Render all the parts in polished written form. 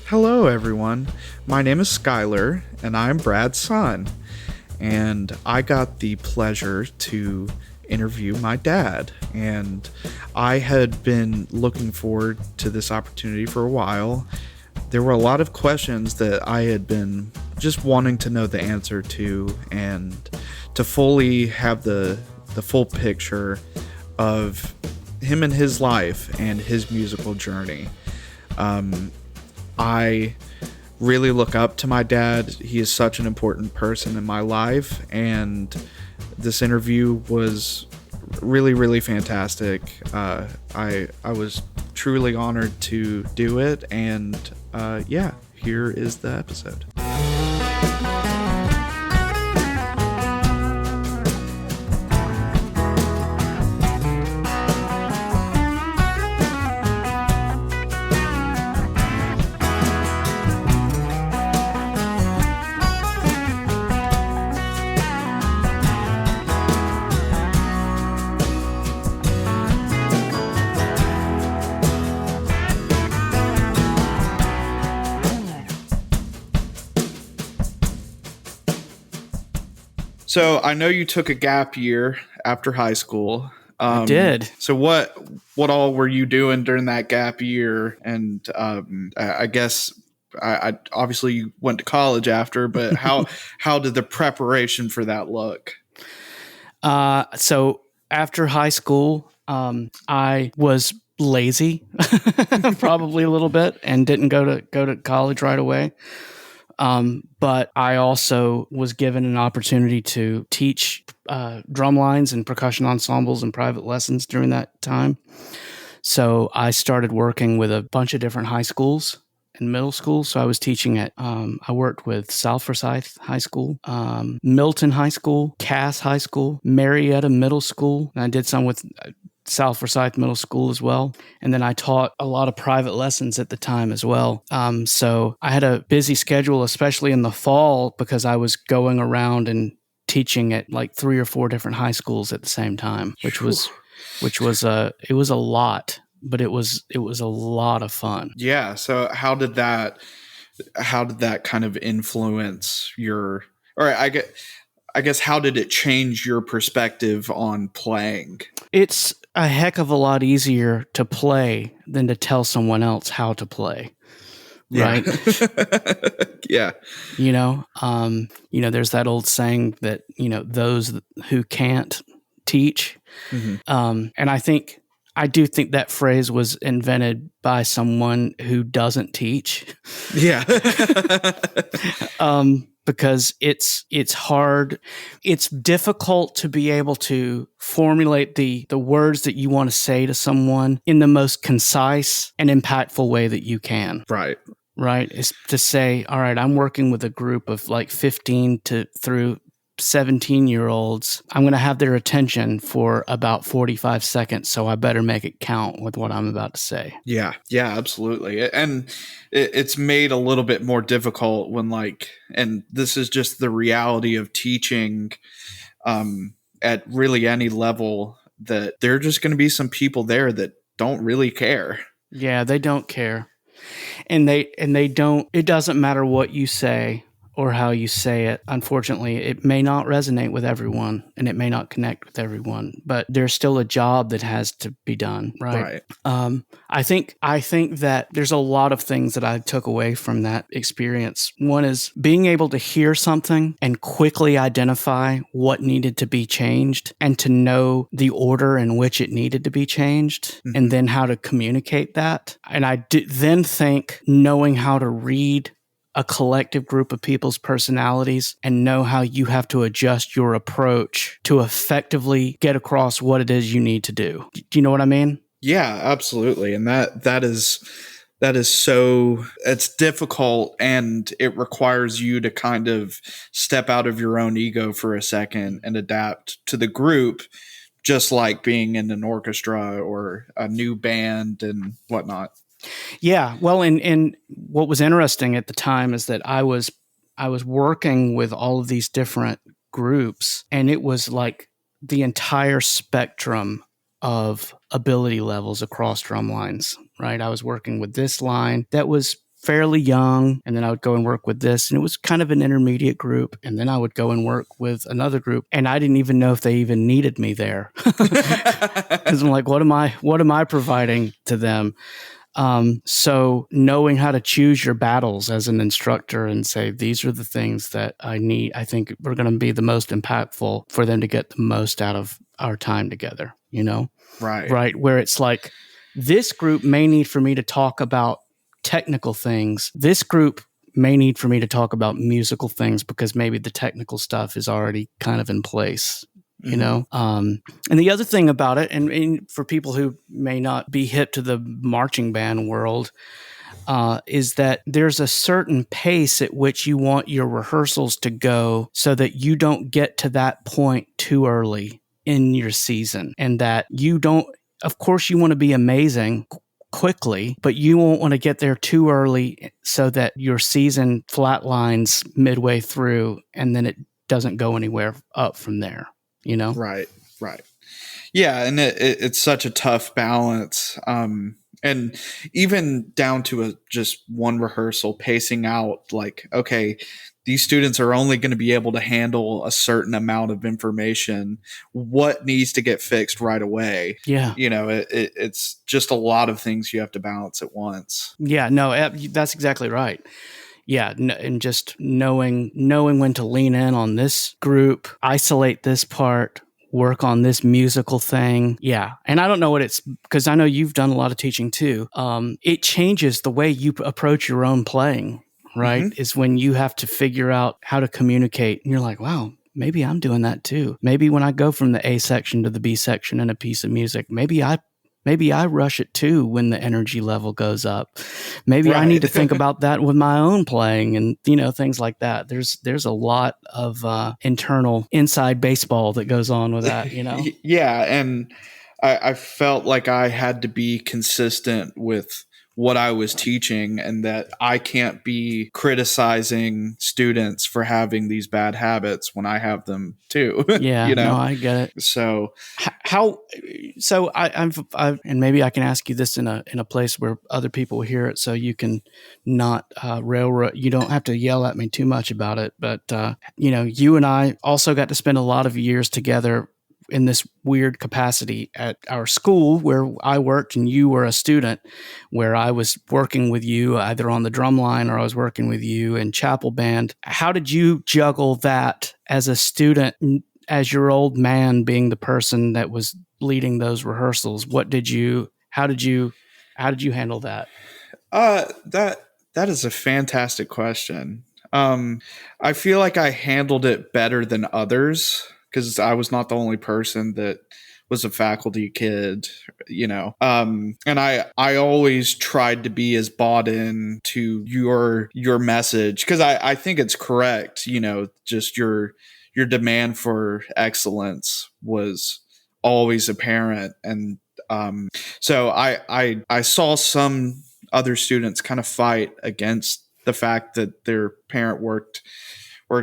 Hello, everyone. My name is Skyler, and I'm Brad's son. And I got the pleasure to interview my dad. And I had been looking forward to this opportunity for a while. There were a lot of questions that I had been just wanting to know the answer to, and to fully have the full picture of him and his life and his musical journey. I really look up to my dad. He is such an important person in my life, and this interview was really, really fantastic. I was truly honored to do it, and here is the episode. So I know you took a gap year after high school. I did. So what all were you doing during that gap year? And I guess I obviously you went to college after, but how did the preparation for that look? So after high school, I was lazy, probably a little bit, and didn't go to college right away. But I also was given an opportunity to teach drum lines and percussion ensembles and private lessons during that time. So I started working with a bunch of different high schools and middle schools. So I was teaching at, I worked with South Forsyth High School, Milton High School, Cass High School, Marietta Middle School, and I did some with South Forsyth Middle School as well. And then I taught a lot of private lessons at the time as well. So I had a busy schedule, especially in the fall, because I was going around and teaching at like 3 or 4 different high schools at the same time, it was a lot, but it was a lot of fun. Yeah. So how did that kind of influence your, or I guess how did it change your perspective on playing? It's a heck of a lot easier to play than to tell someone else how to play. Right? Yeah. There's that old saying that, those who can't teach. Mm-hmm. And I do think that phrase was invented by someone who doesn't teach. Yeah. Because it's hard. It's difficult to be able to formulate the words that you want to say to someone in the most concise and impactful way that you can. Right. Is to say, all right, I'm working with a group of like 15 through 17-year-olds. I'm going to have their attention for about 45 seconds, so I better make it count with what I'm about to say. Yeah, absolutely. And it's made a little bit more difficult when and this is just the reality of teaching at really any level, that there are just going to be some people there that don't really care. Yeah, they don't care. And they don't, it doesn't matter what you say or how you say it. Unfortunately, it may not resonate with everyone and it may not connect with everyone, but there's still a job that has to be done, right? I think that there's a lot of things that I took away from that experience. One is being able to hear something and quickly identify what needed to be changed and to know the order in which it needed to be changed, mm-hmm. and then how to communicate that. And I then think knowing how to read a collective group of people's personalities and know how you have to adjust your approach to effectively get across what it is you need to do. Do you know what I mean? Yeah, absolutely. And that is so, it's difficult, and it requires you to kind of step out of your own ego for a second and adapt to the group, just like being in an orchestra or a new band and whatnot. Yeah. Well, and what was interesting at the time is that I was working with all of these different groups, and it was like the entire spectrum of ability levels across drum lines, right? I was working with this line that was fairly young, and then I would go and work with this, and it was kind of an intermediate group, and then I would go and work with another group, and I didn't even know if they even needed me there, because I'm like, what am I providing to them? So knowing how to choose your battles as an instructor and say, these are the things that I think we're going to be the most impactful for them to get the most out of our time together, right, where it's like, this group may need for me to talk about technical things. This group may need for me to talk about musical things because maybe the technical stuff is already kind of in place. And the other thing about it, and for people who may not be hip to the marching band world, is that there's a certain pace at which you want your rehearsals to go so that you don't get to that point too early in your season, and that you don't, of course, you want to be amazing quickly, but you won't want to get there too early so that your season flatlines midway through and then it doesn't go anywhere up from there. Right. Yeah, and it's such a tough balance. And even down to just one rehearsal, pacing out, like, okay, these students are only going to be able to handle a certain amount of information. What needs to get fixed right away? Yeah. It's just a lot of things you have to balance at once. Yeah, no, that's exactly right. Yeah, and just knowing when to lean in on this group, isolate this part, work on this musical thing. Yeah, and I don't know what it's, because I know you've done a lot of teaching too. It changes the way you approach your own playing, right? Mm-hmm. Is when you have to figure out how to communicate, and you're like, wow, maybe I'm doing that too. Maybe when I go from the A section to the B section in a piece of music, maybe I rush it too when the energy level goes up. Maybe right. I need to think about that with my own playing and, things like that. There's a lot of internal inside baseball that goes on with that, Yeah. And I felt like I had to be consistent with what I was teaching, and that I can't be criticizing students for having these bad habits when I have them too. Yeah, no, I get it. So I've and maybe I can ask you this in a place where other people will hear it, so you can not railroad. You don't have to yell at me too much about it, but you and I also got to spend a lot of years together in this weird capacity at our school where I worked and you were a student, where I was working with you either on the drum line or I was working with you in chapel band. How did you juggle that as a student, as your old man being the person that was leading those rehearsals? How did you handle that? That is a fantastic question. I feel like I handled it better than others, because I was not the only person that was a faculty kid, and I always tried to be as bought in to your message, because I think it's correct. Just your demand for excellence was always apparent, and so I saw some other students kind of fight against the fact that their parent worked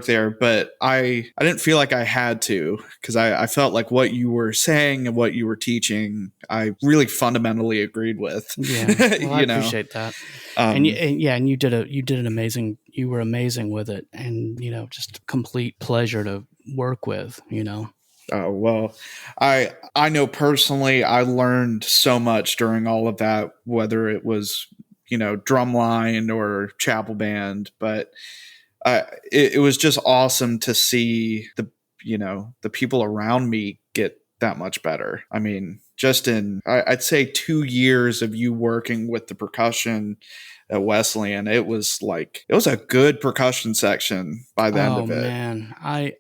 there, but I didn't feel like I had to, because I felt like what you were saying and what you were teaching, I really fundamentally agreed with. Yeah, well, I appreciate that. And you were amazing with it, and just complete pleasure to work with. Oh, well, I know personally I learned so much during all of that, whether it was drumline or chapel band, but it was just awesome to see the people around me get that much better. I mean, just in I'd say 2 years of you working with the percussion at Wesleyan, it was a good percussion section by the end of it. Oh man, I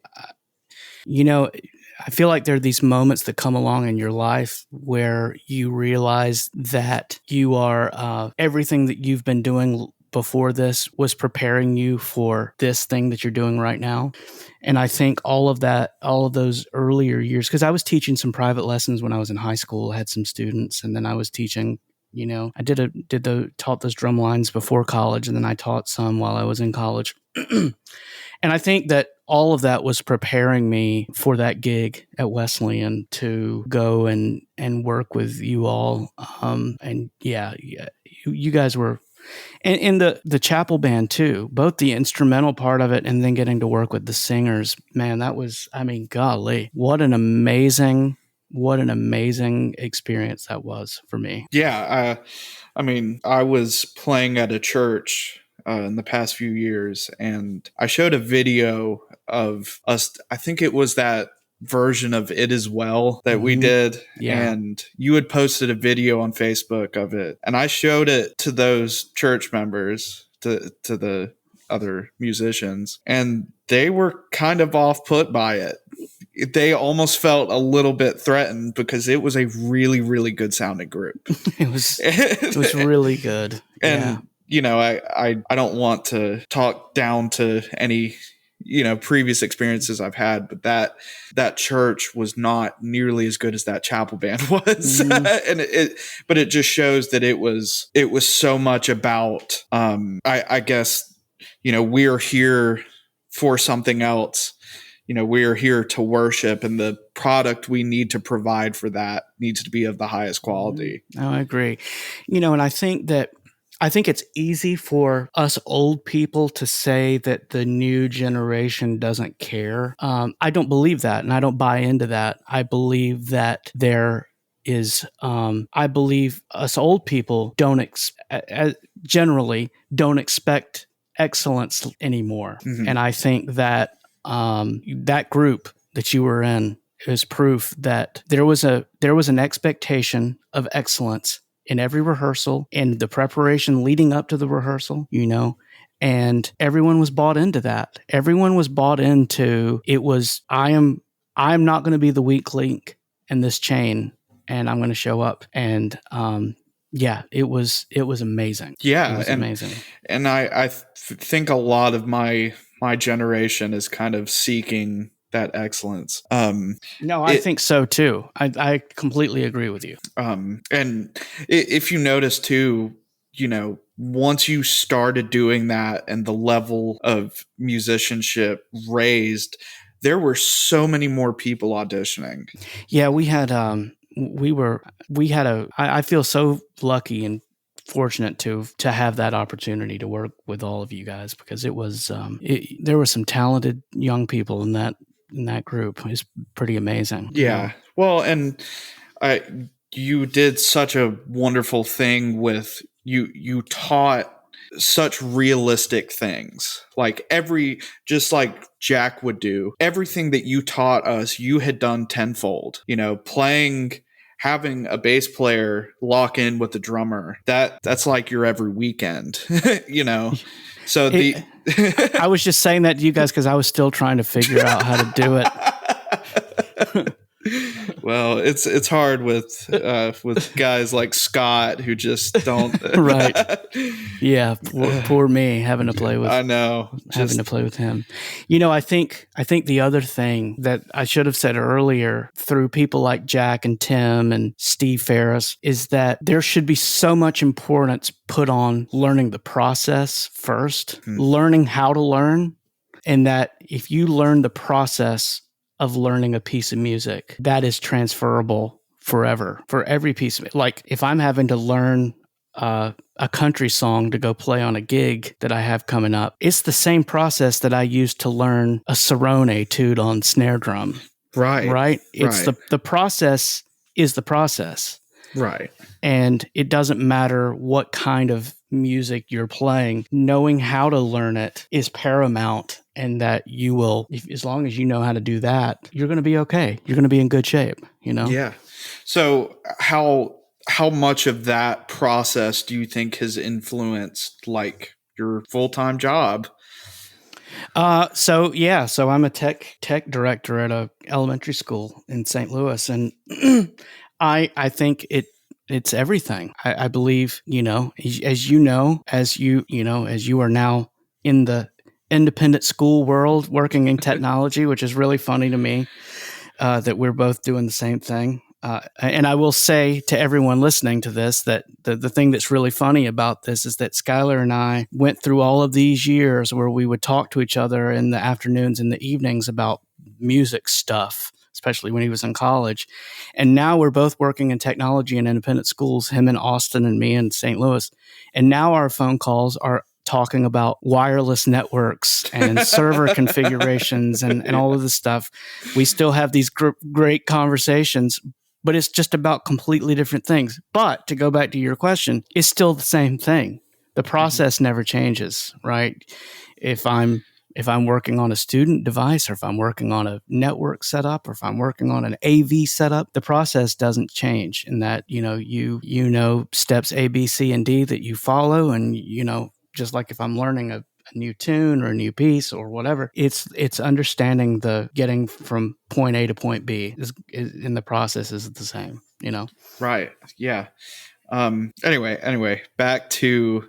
feel like there are these moments that come along in your life where you realize that you are everything that you've been doing before this was preparing you for this thing that you're doing right now. And I think all of those earlier years, because I was teaching some private lessons when I was in high school, I had some students, and then I was teaching, I taught those drum lines before college, and then I taught some while I was in college. And I think that all of that was preparing me for that gig at Wesleyan to go and work with you all. And yeah, you guys were And the chapel band too, both the instrumental part of it and then getting to work with the singers, man, that was, I mean, golly, what an amazing experience that was for me. Yeah. I mean, I was playing at a church in the past few years, and I showed a video of us. I think it was that version of It Is Well that we did. Yeah. And you had posted a video on Facebook of it. And I showed it to those church members, to the other musicians, and they were kind of off put by it. They almost felt a little bit threatened because it was a really, really good sounding group. It was really good. And, yeah. you know, I don't want to talk down to any, you know, previous experiences I've had, but that church was not nearly as good as that chapel band was. And but it just shows that it was so much about, I guess, you know, we're here for something else. You know, we're here to worship, and the product we need to provide for that needs to be of the highest quality. Oh, I agree. You know, and I think it's easy for us old people to say that the new generation doesn't care. I don't believe that, and I don't buy into that. I believe that I believe us old people generally don't expect excellence anymore. And I think that that group that you were in is proof that there was an expectation of excellence in every rehearsal, in the preparation leading up to the rehearsal, you know, and everyone was bought into that. Everyone was bought into it. Was I'm not going to be the weak link in this chain, and I'm going to show up. And yeah, it was amazing. Yeah, it was amazing. And I think a lot of my generation is kind of seeking that excellence. No, I think so too. I completely agree with you. And if you notice too, you know, once you started doing that and the level of musicianship raised, there were so many more people auditioning. Yeah, we had I feel so lucky and fortunate to have that opportunity to work with all of you guys, because it was there were some talented young people in that group. It's pretty amazing. Yeah. Well, and you did such a wonderful thing with you taught such realistic things, like just like Jack would do. Everything that you taught us, you had done tenfold. You know, having a bass player lock in with the drummer, that's like your every weekend. You know, so I was just saying that to you guys because I was still trying to figure out how to do it. Well, it's hard with guys like Scott who just don't. Right. Yeah. Poor me having to play with. I know. Having to play with him. You know, I think the other thing that I should have said earlier through people like Jack and Tim and Steve Ferris is that there should be so much importance put on learning the process first, learning how to learn, and that if you learn the process of learning a piece of music, that is transferable forever for every piece of it. Like if I'm having to learn a country song to go play on a gig that I have coming up, it's the same process that I used to learn a Cerrone etude on snare drum. Right. It's the process is the process. Right. And it doesn't matter what kind of music you're playing, knowing how to learn it is paramount, and that you will, as long as you know how to do that, you're going to be okay. You're going to be in good shape, you know? Yeah. So how much of that process do you think has influenced like your full-time job? So I'm a tech director at a elementary school in St. Louis, and I think it's everything. I believe, you know, as you are now in the independent school world working in technology, which is really funny to me, that we're both doing the same thing. And I will say to everyone listening to this that the thing that's really funny about this is that Skyler and I went through all of these years where we would talk to each other in the afternoons and the evenings about music stuff, especially when he was in college. And now we're both working in technology in independent schools, him in Austin and me in St. Louis. And now our phone calls are talking about wireless networks and server configurations and all of this stuff. We still have these great conversations, but it's just about completely different things. But to go back to your question, it's still the same thing. The process never changes, right? If I'm working on a student device, or if I'm working on a network setup, or if I'm working on an AV setup, the process doesn't change in that, you know, steps A, B, C, and D that you follow. And, you know, just like if I'm learning a new tune or a new piece or whatever, it's understanding the getting from point A to point B is in the process is the same, you know? Right. Yeah. Anyway, back to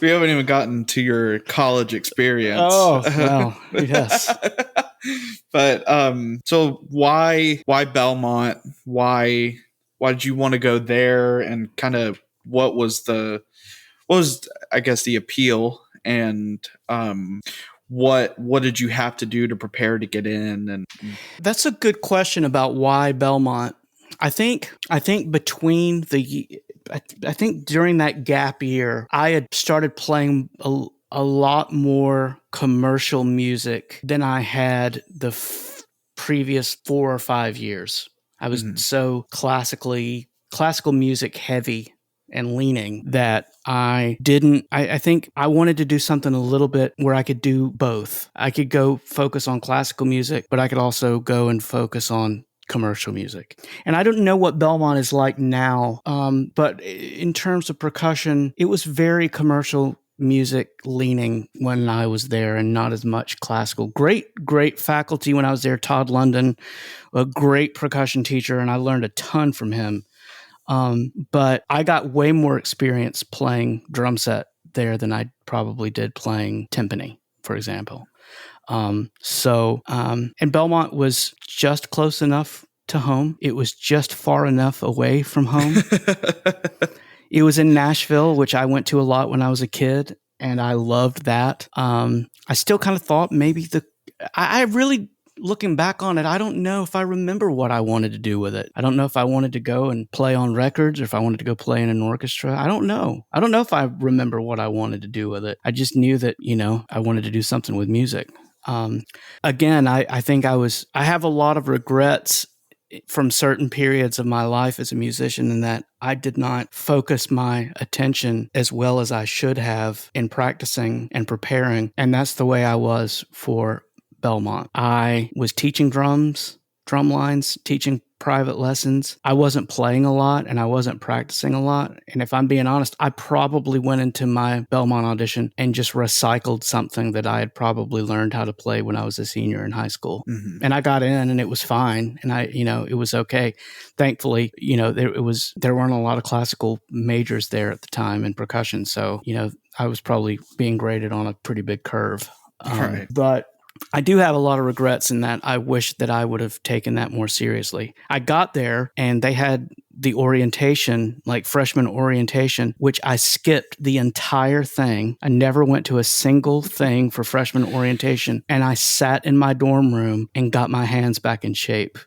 we haven't even gotten to your college experience. Oh, well, yes. But so why Belmont? Why did you want to go there, and kind of what was I guess the appeal, and what did you have to do to prepare to get in? And that's a good question about why Belmont. I think between I think during that gap year, I had started playing a lot more commercial music than I had the previous 4 or 5 years. I was so classical music heavy and leaning that I think I wanted to do something a little bit where I could do both. I could go focus on classical music, but I could also go and focus on commercial music. And I don't know what Belmont is like now, but in terms of percussion, it was very commercial music leaning when I was there, and not as much classical. Great faculty when I was there. Todd London, a great percussion teacher, and I learned a ton from him. But I got way more experience playing drum set there than I probably did playing timpani, for example. And Belmont was just close enough to home. It was just far enough away from home. It was in Nashville, which I went to a lot when I was a kid, and I loved that. I still kind of thought maybe I really, looking back on it, I don't know if I remember what I wanted to do with it. I don't know if I wanted to go and play on records, or if I wanted to go play in an orchestra. I don't know. I don't know if I remember what I wanted to do with it. I just knew that, you know, I wanted to do something with music. Again, I think I have a lot of regrets from certain periods of my life as a musician, in that I did not focus my attention as well as I should have in practicing and preparing. And that's the way I was for Belmont. I was teaching drum lines, teaching private lessons. I wasn't playing a lot, and I wasn't practicing a lot. And if I'm being honest, I probably went into my Belmont audition and just recycled something that I had probably learned how to play when I was a senior in high school. Mm-hmm. And I got in, and it was fine. And it was okay. Thankfully, there weren't a lot of classical majors there at the time in percussion. So, I was probably being graded on a pretty big curve. Right. But I do have a lot of regrets in that I wish that I would have taken that more seriously. I got there, and they had the orientation, like freshman orientation, which I skipped the entire thing. I never went to a single thing for freshman orientation. And I sat in my dorm room and got my hands back in shape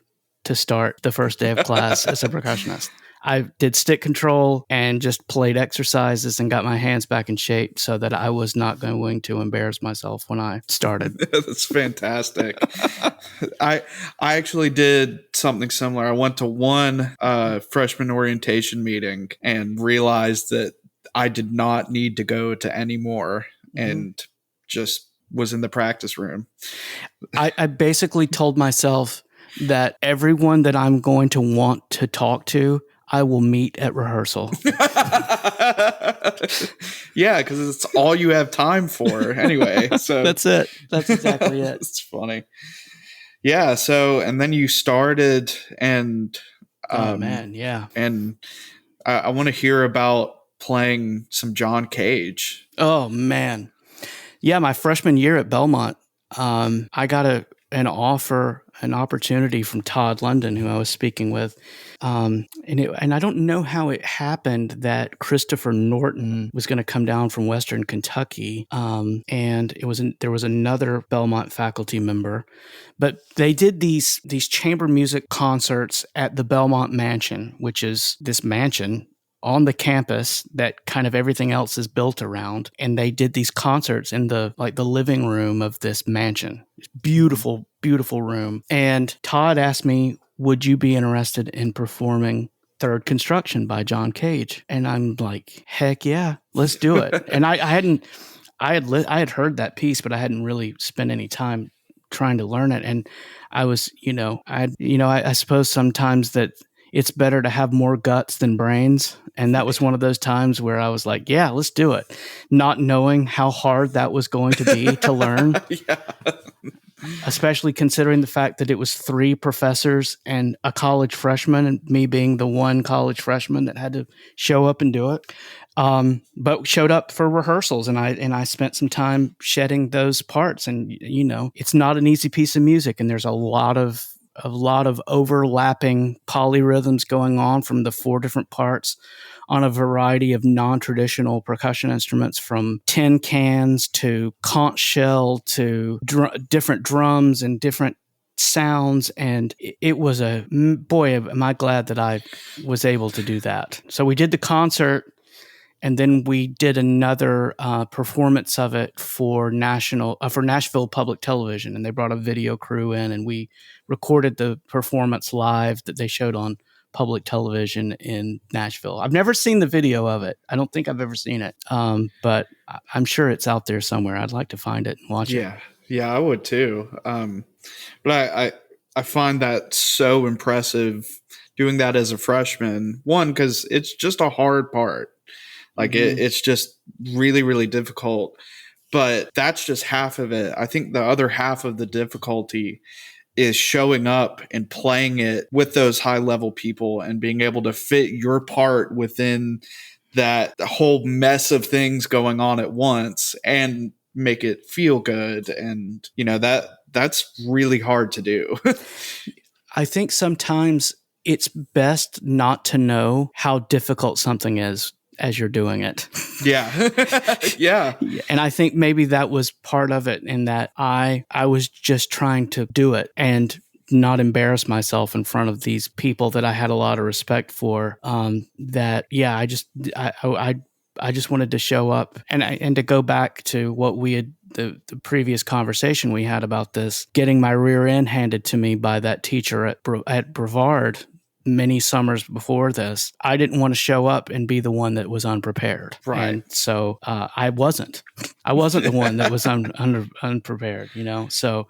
to start the first day of class as a percussionist. I did stick control and just played exercises and got my hands back in shape so that I was not going to embarrass myself when I started. That's fantastic. I actually did something similar. I went to one freshman orientation meeting and realized that I did not need to go to any more, and just was in the practice room. I basically told myself that everyone that I'm going to want to talk to, I will meet at rehearsal. Yeah, because it's all you have time for anyway. So that's it. That's exactly it. It's funny. Yeah. So, and then you started, and oh man, yeah. And I want to hear about playing some John Cage. Oh man, yeah. My freshman year at Belmont, I got an opportunity from Todd London, who I was speaking with. And I don't know how it happened that Christopher Norton was going to come down from Western Kentucky. And there was another Belmont faculty member, but they did these chamber music concerts at the Belmont Mansion, which is this mansion on the campus that kind of everything else is built around. And they did these concerts in the living room of this mansion. Beautiful, beautiful room. And Todd asked me, would you be interested in performing Third Construction by John Cage? And I'm like, heck yeah, let's do it. And I had heard that piece, but I hadn't really spent any time trying to learn it. And I was, I suppose sometimes that it's better to have more guts than brains. And that was one of those times where I was like, yeah, let's do it. Not knowing how hard that was going to be to learn. Yeah. Especially considering the fact that it was 3 professors and a college freshman, and me being the one college freshman that had to show up and do it. But showed up for rehearsals, and I spent some time shedding those parts. And, it's not an easy piece of music, and there's a lot of overlapping polyrhythms going on from the 4 different parts on a variety of non-traditional percussion instruments, from tin cans to conch shell to different drums and different sounds. And it was boy, am I glad that I was able to do that. So we did the concert, and then we did another performance of it for Nashville Public Television, and they brought a video crew in, and we recorded the performance live that they showed on public television in Nashville. I've never seen the video of it. I don't think I've ever seen it, but I'm sure it's out there somewhere. I'd like to find it and watch it. Yeah, I would too. But I find that so impressive doing that as a freshman. One, because it's just a hard part. Like it's just really, really difficult, but that's just half of it. I think the other half of the difficulty is showing up and playing it with those high level people and being able to fit your part within that whole mess of things going on at once and make it feel good. And, that's really hard to do. I think sometimes it's best not to know how difficult something is as you're doing it. Yeah. Yeah. And I think maybe that was part of it, in that I was just trying to do it and not embarrass myself in front of these people that I had a lot of respect for. I just wanted to show up and to go back to what we had, the previous conversation we had about this, getting my rear end handed to me by that teacher at Brevard many summers before this. I didn't want to show up and be the one that was unprepared. Right. And so I wasn't the one that was unprepared, So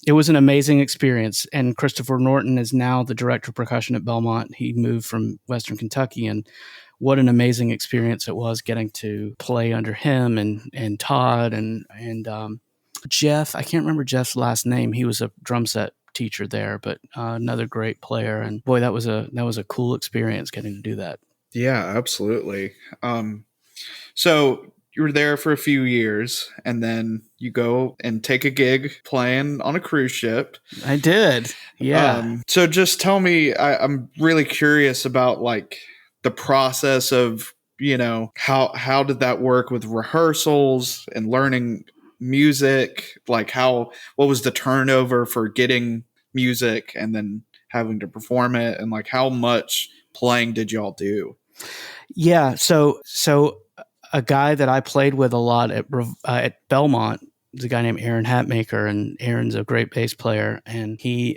it was an amazing experience. And Christopher Norton is now the director of percussion at Belmont. He moved from Western Kentucky, and what an amazing experience it was getting to play under him and Todd and Jeff. I can't remember Jeff's last name. He was a drum set teacher there, but another great player. And boy, that was a cool experience getting to do that. Yeah, absolutely. So you were there for a few years, and then you go and take a gig playing on a cruise ship. I did. Yeah. So just tell me, I'm really curious about like the process of, how did that work with rehearsals and learning music? Like what was the turnover for getting music and then having to perform it, and like how much playing did y'all do? Yeah. So a guy that I played with a lot at Belmont is a guy named Aaron Hatmaker, and Aaron's a great bass player, and he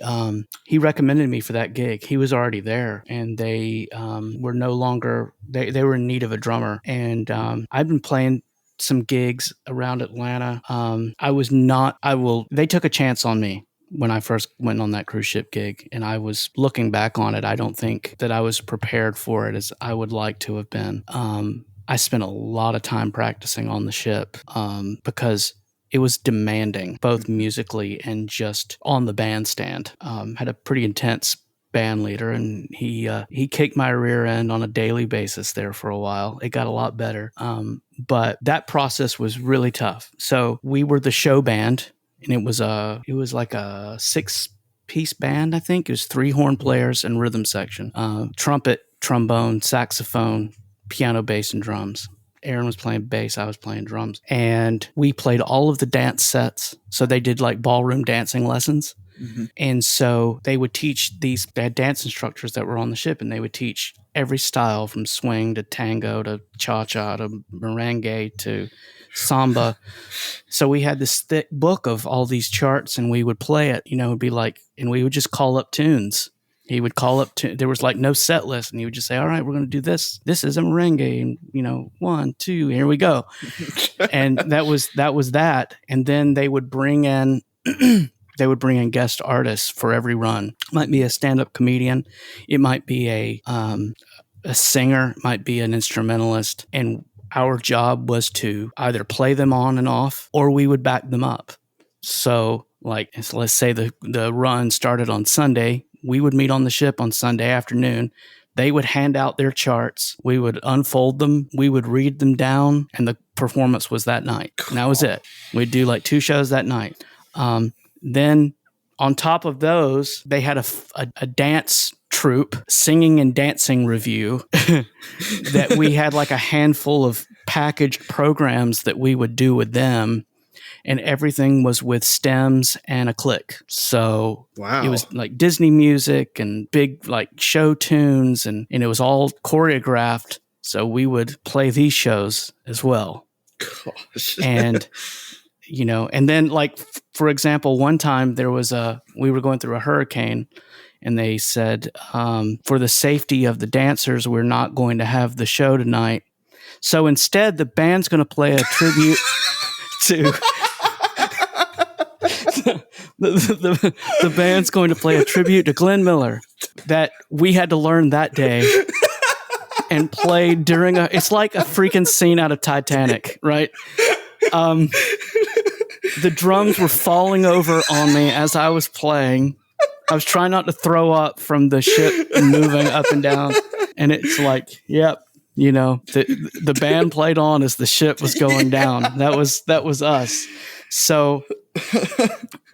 recommended me for that gig. He was already there, and they were no longer, they were in need of a drummer. And I've been playing some gigs around Atlanta. They took a chance on me when I first went on that cruise ship gig, and I was looking back on it. I don't think that I was prepared for it as I would like to have been. I spent a lot of time practicing on the ship because it was demanding, both musically and just on the bandstand. Had a pretty intense band leader, and he kicked my rear end on a daily basis there for a while. It got a lot better, but that process was really tough. So we were the show band, and it was like a 6-piece band. I think it was 3 horn players and rhythm section, trumpet, trombone, saxophone, piano, bass, and drums. Aaron was playing bass, I was playing drums, and we played all of the dance sets. So they did like ballroom dancing lessons. Mm-hmm. And so they would teach they had dance instructors that were on the ship, and they would teach every style from swing to tango to cha-cha to merengue to samba. So we had this thick book of all these charts, and we would play it, it'd be like, and we would just call up tunes. He would call up there was like no set list, and he would just say, all right, we're going to do this. This is a merengue, and 1, 2, here we go. And that was that. And then they would bring in guest artists for every run. It might be a stand-up comedian. It might be a singer, it might be an instrumentalist. And our job was to either play them on and off, or we would back them up. So let's say the run started on Sunday. We would meet on the ship on Sunday afternoon. They would hand out their charts. We would unfold them. We would read them down, and the performance was that night. And that was it. We'd do like 2 shows that night. Then on top of those, they had a dance troupe, singing and dancing review that we had like a handful of packaged programs that we would do with them. And everything was with stems and a click. So It was like Disney music and big like show tunes, and it was all choreographed. So we would play these shows as well. Gosh. And, and then like, for example, one time we were going through a hurricane, and they said, for the safety of the dancers, we're not going to have the show tonight. So instead, the band's going to play a tribute to... the band's going to play a tribute to Glenn Miller that we had to learn that day and play during it's like a freaking scene out of Titanic, right? The drums were falling over on me as I was playing. I was trying not to throw up from the ship and moving up and down. And it's like, yep, the band played on as the ship was going down. That was us. So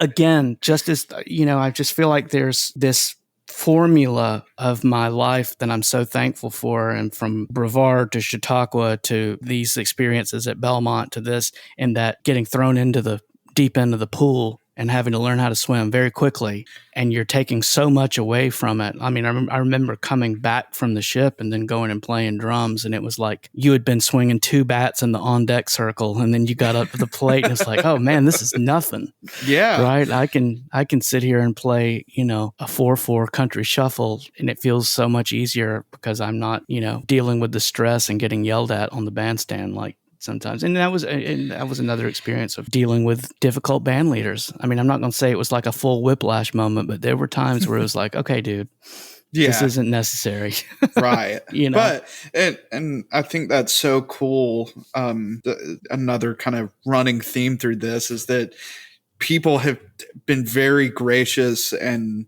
again, just as, I just feel like there's this formula of my life that I'm so thankful for. And from Brevard to Chautauqua to these experiences at Belmont to this, and that getting thrown into the deep end of the pool and having to learn how to swim very quickly, and you're taking so much away from it. I mean, I remember coming back from the ship and then going and playing drums, and it was like you had been swinging 2 bats in the on-deck circle, and then you got up to the plate, and it's like, oh man, this is nothing. Yeah. Right? I can sit here and play, a 4/4 country shuffle, and it feels so much easier because I'm not, dealing with the stress and getting yelled at on the bandstand like sometimes. And that was another experience of dealing with difficult band leaders. I mean, I'm not going to say it was like a full whiplash moment, but there were times where it was like, okay, dude, this isn't necessary. Right. But, and I think that's so cool. Another kind of running theme through this is that people have been very gracious and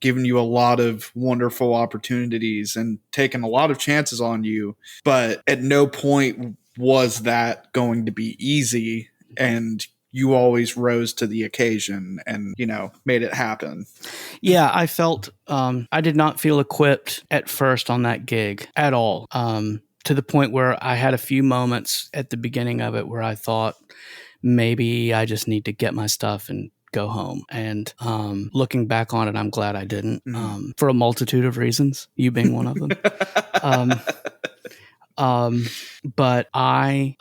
given you a lot of wonderful opportunities and taken a lot of chances on you, but at no point was that going to be easy, and you always rose to the occasion and, made it happen. Yeah, I felt, I did not feel equipped at first on that gig at all, to the point where I had a few moments at the beginning of it where I thought maybe I just need to get my stuff and go home. And looking back on it, I'm glad I didn't, for a multitude of reasons, you being one of them. But I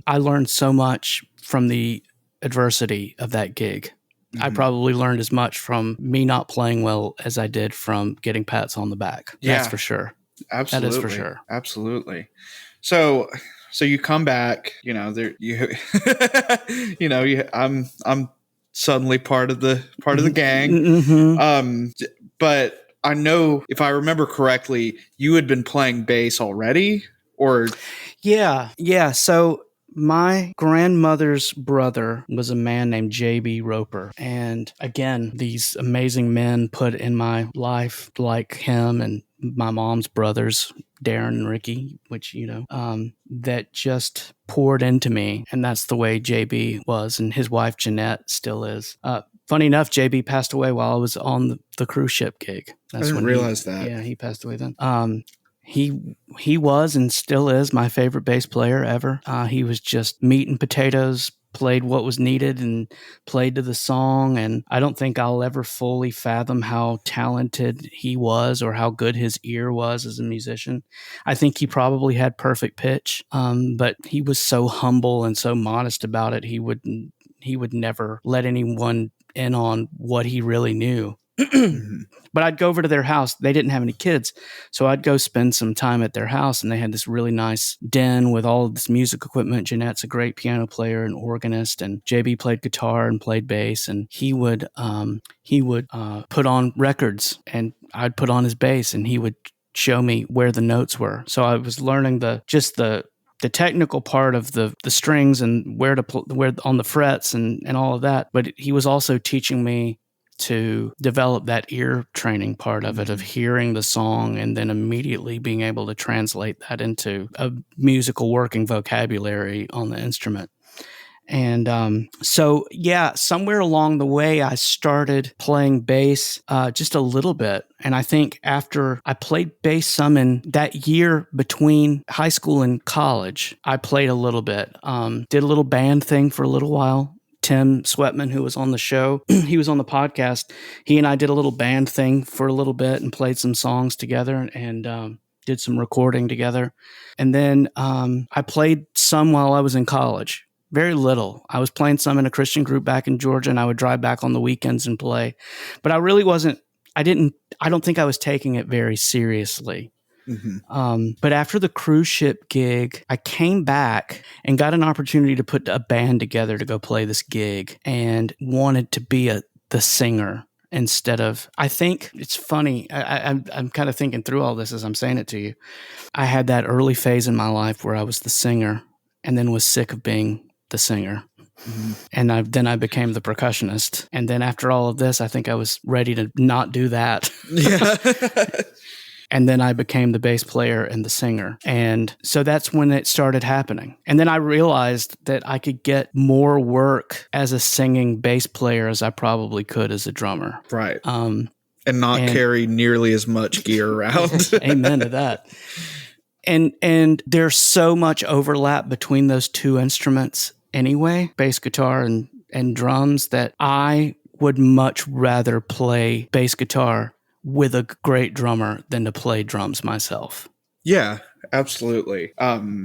learned so much from the adversity of that gig. Mm-hmm. I probably learned as much from me not playing well as I did from getting pats on the back. Yeah. That's for sure. Absolutely. That is for sure. Absolutely. So you come back, I'm suddenly part of the gang. Mm-hmm. But I know, if I remember correctly, you had been playing bass already. Or yeah. So my grandmother's brother was a man named J.B. Roper. And again, these amazing men put in my life, like him and my mom's brothers, Darren and Ricky, which, that just poured into me. And that's the way JB was. And his wife, Jeanette, still is. Funny enough, JB passed away while I was on the cruise ship gig. I didn't realize that. Yeah, he passed away then. He was and still is my favorite bass player ever. He was just meat and potatoes, played what was needed and played to the song. And I don't think I'll ever fully fathom how talented he was or how good his ear was as a musician. I think he probably had perfect pitch, but he was so humble and so modest about it. He would never let anyone in on what he really knew. But I'd go over to their house. They didn't have any kids. So I'd go spend some time at their house, and they had this really nice den with all of this music equipment. Jeanette's a great piano player and organist, and JB played guitar and played bass, and he would put on records, and I'd put on his bass, and he would show me where the notes were. So I was learning the technical part of the strings and where on the frets and all of that. But he was also teaching me to develop that ear training part of it, of hearing the song and then immediately being able to translate that into a musical working vocabulary on the instrument. And so, somewhere along the way, I started playing bass just a little bit. And I think after I played bass some in that year between high school and college, I played a little bit, did a little band thing for a little while. Tim Sweatman, who was on the show, he was on the podcast. He and I did a little band thing for a little bit and played some songs together and did some recording together. And then I played some while I was in college. Very little. I was playing some in a Christian group back in Georgia, and I would drive back on the weekends and play. But I really wasn't, I don't think I was taking it very seriously. Mm-hmm. But after the cruise ship gig, I came back and got an opportunity to put a band together to go play this gig, and wanted to be the singer instead of, I think it's funny. I'm kind of thinking through all this as I'm saying it to you. I had that early phase in my life where I was the singer and then was sick of being the singer. Mm-hmm. And then I became the percussionist. And then after all of this, I think I was ready to not do that. Yeah. And then I became the bass player and the singer. And so that's when it started happening. And then I realized that I could get more work as a singing bass player as I probably could as a drummer. Right. And carry nearly as much gear around. Amen to that. And there's so much overlap between those two instruments anyway, bass guitar and drums, that I would much rather play bass guitar with a great drummer than to play drums myself. Yeah, absolutely.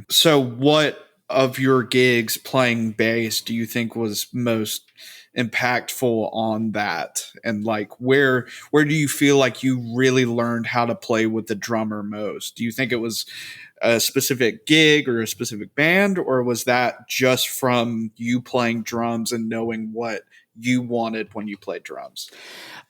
So what of your gigs playing bass do you think was most impactful on that? And like, where do you feel like you really learned how to play with the drummer most? Do you think it was a specific gig or a specific band, or was that just from you playing drums and knowing what you wanted when you played drums?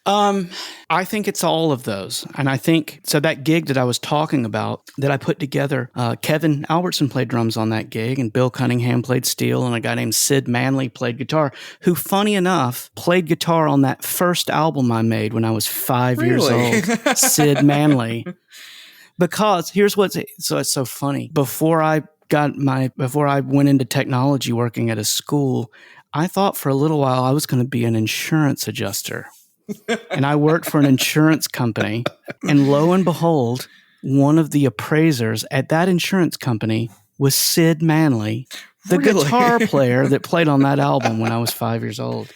I think it's all of those. And I think, so that gig that I was talking about that I put together, Kevin Albertson played drums on that gig, and Bill Cunningham played steel, and a guy named Sid Manley played guitar, who, funny enough, played guitar on that first album I made when I was 5 years old. Sid Manley. Because here's it's so funny. Before I went into technology working at a school, I thought for a little while I was going to be an insurance adjuster. And I worked for an insurance company. And lo and behold, one of the appraisers at that insurance company was Sid Manley, the guitar player that played on that album when I was 5 years old.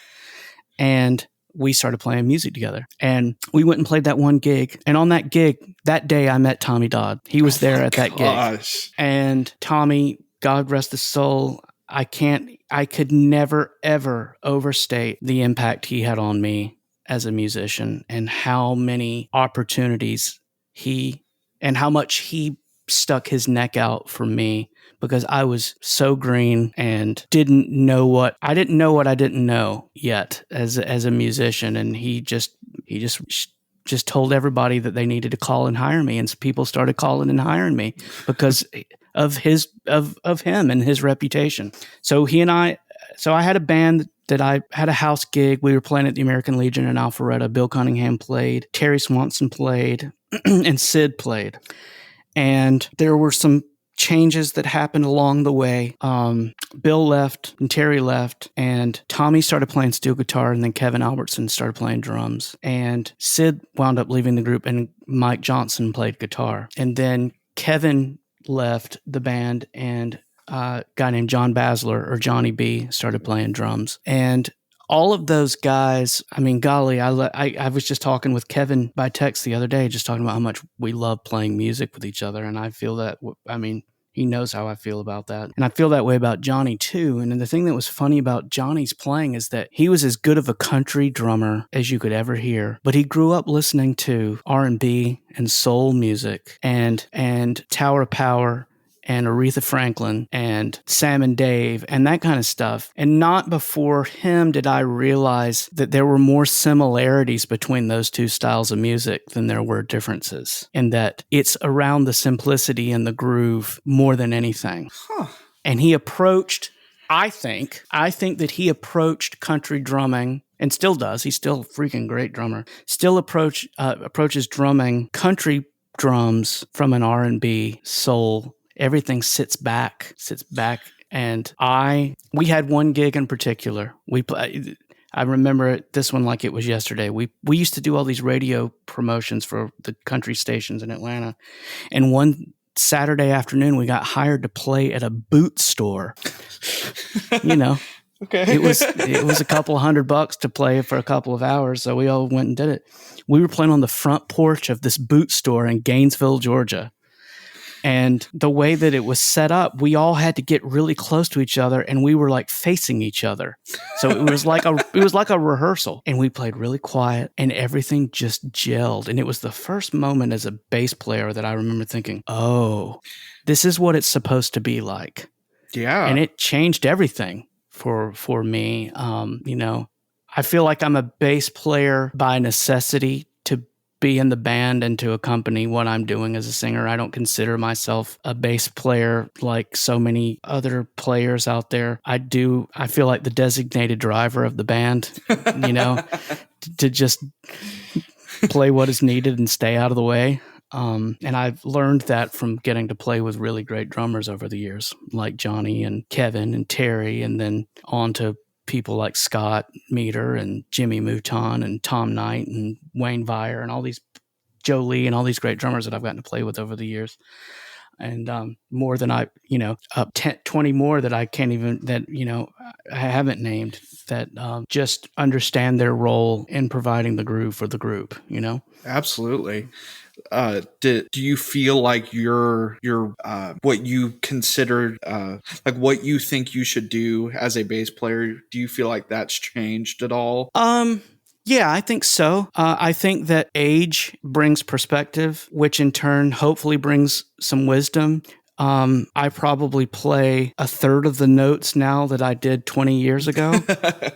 And we started playing music together. And we went and played that one gig. And on that gig, that day I met Tommy Dodd. He was there at that gig. And Tommy, God rest his soul, I could never, ever overstate the impact he had on me as a musician, and how many opportunities and how much he stuck his neck out for me, because I was so green and didn't know what I didn't know yet as a musician. And he just told everybody that they needed to call and hire me. And people started calling and hiring me because of him and his reputation. So I had a band that I had a house gig. We were playing at the American Legion in Alpharetta. Bill Cunningham played, Terry Swanson played, and Sid played. And there were some changes that happened along the way. Bill left and Terry left, and Tommy started playing steel guitar, and then Kevin Albertson started playing drums. And Sid wound up leaving the group, and Mike Johnson played guitar. And then Kevin left the band, and a guy named John Basler, or Johnny B, started playing drums. And all of those guys, I mean, golly, I was just talking with Kevin by text the other day, just talking about how much we love playing music with each other. And I feel that, I mean, he knows how I feel about that. And I feel that way about Johnny too. And the thing that was funny about Johnny's playing is that he was as good of a country drummer as you could ever hear, but he grew up listening to R&B and soul music and Tower of Power and Aretha Franklin and Sam and Dave and that kind of stuff. And not before him did I realize that there were more similarities between those two styles of music than there were differences, and that it's around the simplicity and the groove more than anything. And he approached, I think that he approached country drumming, and still does, he's still a freaking great drummer, still approaches drumming country drums from an R&B soul. Everything sits back, and we had one gig in particular. I remember this one like it was yesterday. We used to do all these radio promotions for the country stations in Atlanta, and one Saturday afternoon we got hired to play at a boot store. You know, okay, it was a couple $100 to play for a couple of hours, so we all went and did it. We were playing on the front porch of this boot store in Gainesville, Georgia. And the way that it was set up, we all had to get really close to each other, and we were like facing each other. So it was like a rehearsal, and we played really quiet, and everything just gelled. And it was the first moment as a bass player that I remember thinking, "Oh, this is what it's supposed to be like." Yeah, and it changed everything for me. You know, I feel like I'm a bass player by necessity to be in the band and to accompany what I'm doing as a singer. I don't consider myself a bass player like so many other players out there. I feel like the designated driver of the band, you know, to just play what is needed and stay out of the way. And I've learned that from getting to play with really great drummers over the years, like Johnny and Kevin and Terry, and then on to people like Scott Meter and Jimmy Mouton and Tom Knight and Wayne Vire and all these, Joe Lee and all these great drummers that I've gotten to play with over the years. And more than 20 more that I can't even, that, you know, I haven't named, that just understand their role in providing the groove for the group, you know? Absolutely. Do you feel like your what you considered like what you think you should do as a bass player, do you feel like that's changed at all? Yeah, I think so. I think that age brings perspective, which in turn hopefully brings some wisdom. I probably play a third of the notes now that I did 20 years ago.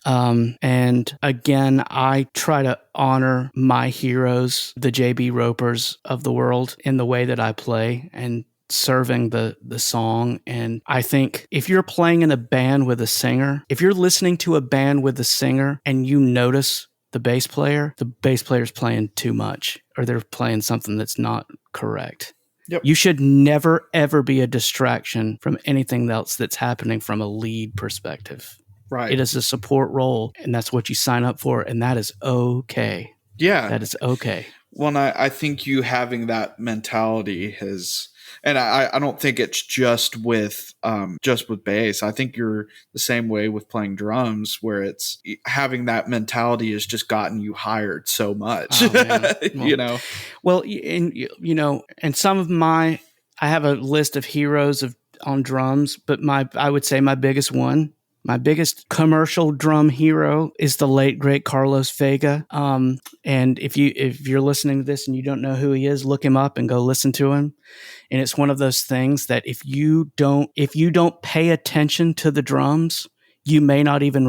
And again, I try to honor my heroes, the J.B. Ropers of the world, in the way that I play and serving the song. And I think if you're playing in a band with a singer, if you're listening to a band with a singer and you notice the bass player's playing too much, or they're playing something that's not correct. Yep. You should never, ever be a distraction from anything else that's happening from a lead perspective. Right. It is a support role, and that's what you sign up for, and that is okay. Yeah. That is okay. Well, and I think you having that mentality has, and I don't think it's just with bass. I think you're the same way with playing drums, where it's having that mentality has just gotten you hired so much. Oh, man. Well, you know. Well, and some of I have a list of heroes on drums, but I would say my biggest commercial drum hero is the late great Carlos Vega. And if you're listening to this and you don't know who he is, look him up and go listen to him. And it's one of those things that if you don't pay attention to the drums, you may not even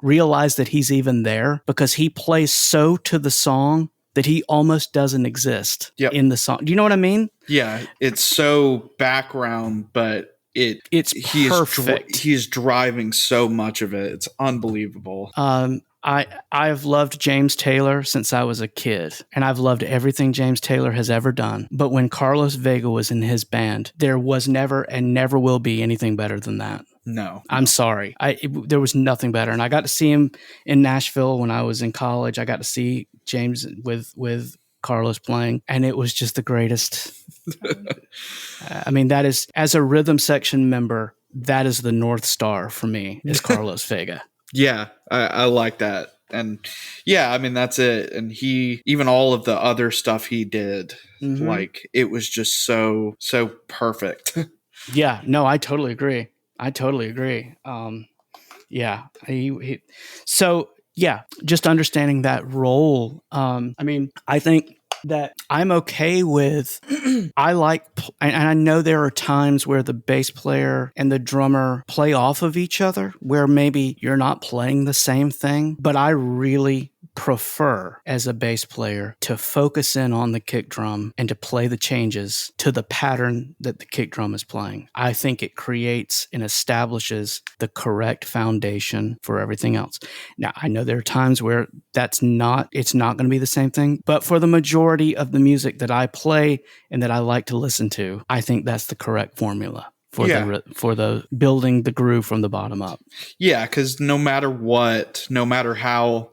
realize that he's even there, because he plays so to the song that he almost doesn't exist in the song. Do you know what I mean? Yeah, it's so background, but it's perfect. He's driving so much of it. It's unbelievable. I've loved James Taylor since I was a kid, and I've loved everything James Taylor has ever done. But when Carlos Vega was in his band, there was never and never will be anything better than that. No. I'm sorry. There was nothing better. And I got to see him in Nashville when I was in college. I got to see James with Carlos playing, and it was just the greatest. I mean, that is, as a rhythm section member, that is the North Star for me, is Carlos Vega. Yeah, I like that. And yeah, I mean, that's it. And even all of the other stuff he did, like, it was just so perfect. Yeah, no, I totally agree. Yeah. So yeah, just understanding that role. I mean, I think that I'm okay with, and I know there are times where the bass player and the drummer play off of each other, where maybe you're not playing the same thing, but I really prefer as a bass player to focus in on the kick drum and to play the changes to the pattern that the kick drum is playing. I think it creates and establishes the correct foundation for everything else. Now, I know there are times where it's not going to be the same thing, but for the majority of the music that I play and that I like to listen to, I think that's the correct formula for the building the groove from the bottom up. Yeah, because no matter how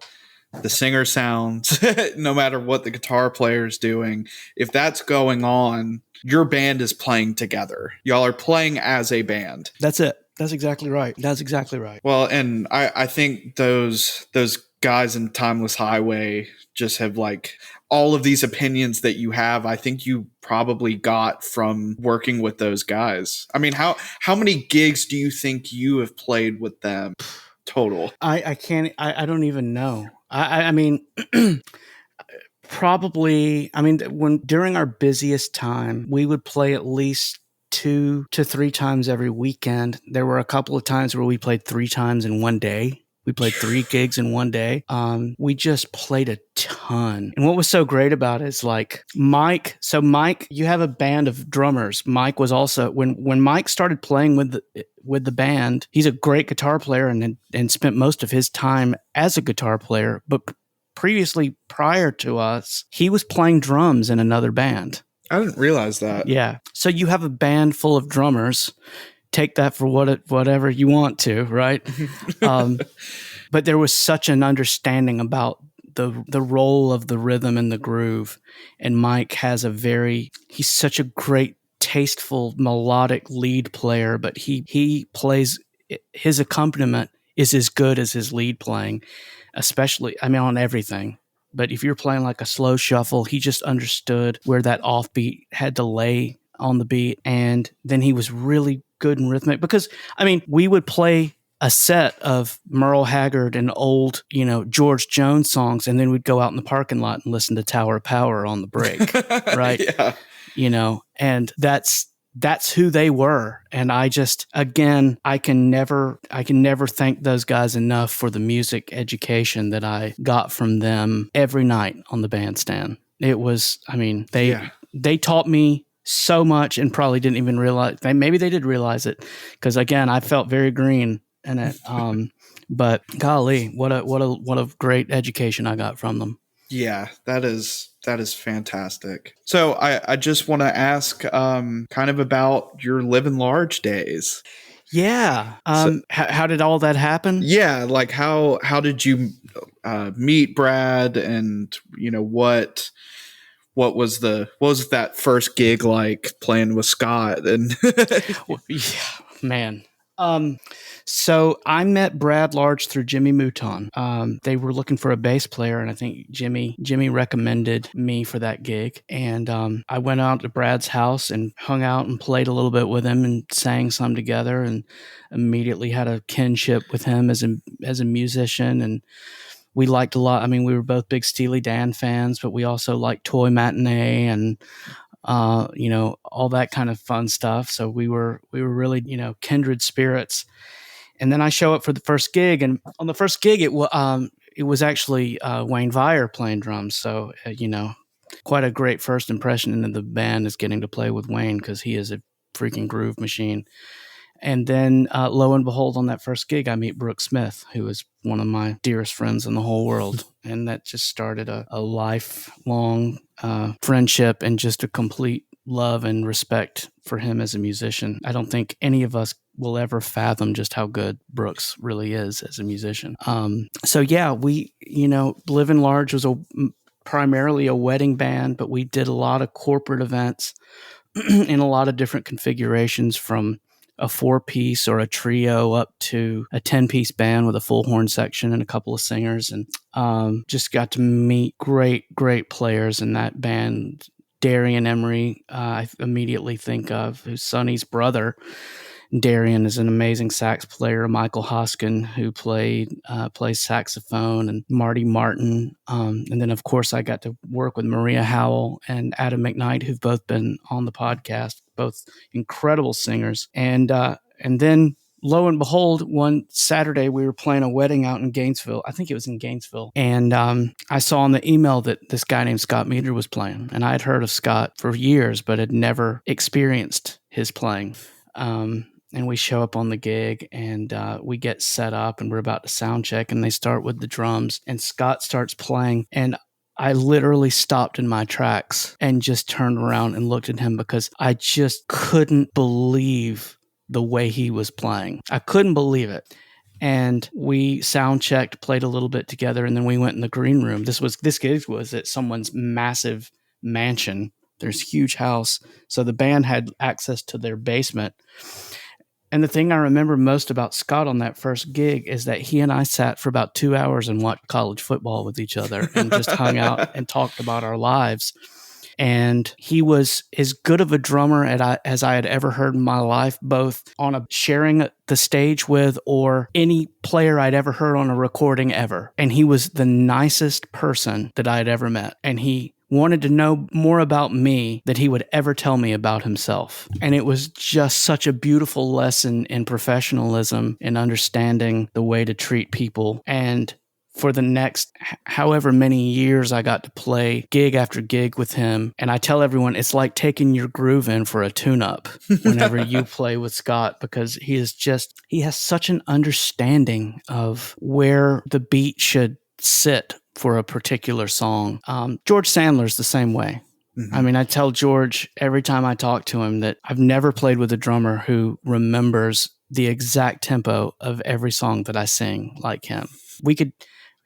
the singer sounds, no matter what the guitar player is doing, if that's going on, your band is playing together. Y'all are playing as a band. That's it. That's exactly right. Well, and I think those guys in Timeless Highway just have, like, all of these opinions that you have, I think you probably got from working with those guys. I mean, how many gigs do you think you have played with them total? I don't even know. I mean, probably, I mean, during our busiest time, we would play at least 2 to 3 times every weekend. There were a couple of times where we played 3 times in one day. We played 3 gigs in one day. We just played a ton. And what was so great about it is, like, Mike, you have a band of drummers. Mike was also, when Mike started playing with the band, he's a great guitar player and spent most of his time as a guitar player. But previously, prior to us, he was playing drums in another band. I didn't realize that. Yeah. So you have a band full of drummers. Take that for whatever you want to, right? But there was such an understanding about the role of the rhythm and the groove. And Mike he's such a great, tasteful, melodic lead player, but he plays, his accompaniment is as good as his lead playing, especially, I mean, on everything. But if you're playing like a slow shuffle, he just understood where that offbeat had to lay on the beat. And then he was really good and rhythmic, because, I mean, we would play a set of Merle Haggard and old, George Jones songs, and then we'd go out in the parking lot and listen to Tower of Power on the break, right? Yeah. And that's who they were. And I just, again, I can never thank those guys enough for the music education that I got from them every night on the bandstand. It was, I mean, they taught me so much, and probably didn't even realize. Maybe they did realize it, because, again, I felt very green in it. But golly, what a great education I got from them. Yeah, that is fantastic. So I just want to ask, kind of about your Living Large days. Yeah. How did all that happen? Yeah, like how did you meet Brad, and what was that first gig like, playing with Scott? And yeah, man. So I met Brad Large through Jimmy Mouton. They were looking for a bass player, and I think Jimmy recommended me for that gig. And I went out to Brad's house and hung out and played a little bit with him and sang some together, and immediately had a kinship with him as a musician. And we liked a lot. I mean, we were both big Steely Dan fans, but we also liked Toy Matinee and all that kind of fun stuff. So we were really, kindred spirits. And then I show up for the first gig, and on the first gig, it was actually Wayne Vire playing drums. So, quite a great first impression into the band is getting to play with Wayne, because he is a freaking groove machine. And then lo and behold, on that first gig, I meet Brooke Smith, who is one of my dearest friends in the whole world. And that just started a lifelong friendship and just a complete love and respect for him as a musician. I don't think any of us will ever fathom just how good Brooks really is as a musician. So yeah, we, Living Large was primarily a wedding band, but we did a lot of corporate events in a lot of different configurations, from a 4-piece or a trio up to a 10-piece band with a full horn section and a couple of singers. And just got to meet great players in that band. Darian Emery, I immediately think of, who's Sonny's brother. Darian is an amazing sax player. Michael Hoskin, who plays saxophone, and Marty Martin. And then, of course, I got to work with Maria Howell and Adam McKnight, who've both been on the podcast, both incredible singers. And then, lo and behold, one Saturday we were playing a wedding out in Gainesville. I think it was in Gainesville. And I saw on the email that this guy named Scott Meader was playing. And I had heard of Scott for years, but had never experienced his playing. And we show up on the gig, and we get set up, and we're about to sound check, and they start with the drums, and Scott starts playing, and I literally stopped in my tracks and just turned around and looked at him, because I just couldn't believe the way he was playing. I couldn't believe it. And we sound checked, played a little bit together, and then we went in the green room. This gig was at someone's massive mansion. There's a huge house, so the band had access to their basement. And the thing I remember most about Scott on that first gig is that he and I sat for about 2 hours and watched college football with each other and just hung out and talked about our lives. And he was as good of a drummer as I had ever heard in my life, both on sharing the stage with or any player I'd ever heard on a recording ever. And he was the nicest person that I had ever met. And he wanted to know more about me than he would ever tell me about himself. And it was just such a beautiful lesson in professionalism and understanding the way to treat people. And for the next however many years, I got to play gig after gig with him. And I tell everyone, it's like taking your groove in for a tune-up whenever you play with Scott, because he has such an understanding of where the beat should sit for a particular song. George Sandler's the same way. Mm-hmm. I mean, I tell George every time I talk to him that I've never played with a drummer who remembers the exact tempo of every song that I sing like him.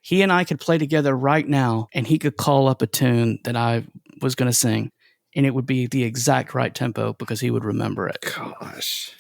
He and I could play together right now, and he could call up a tune that I was going to sing, and it would be the exact right tempo because he would remember it. Gosh.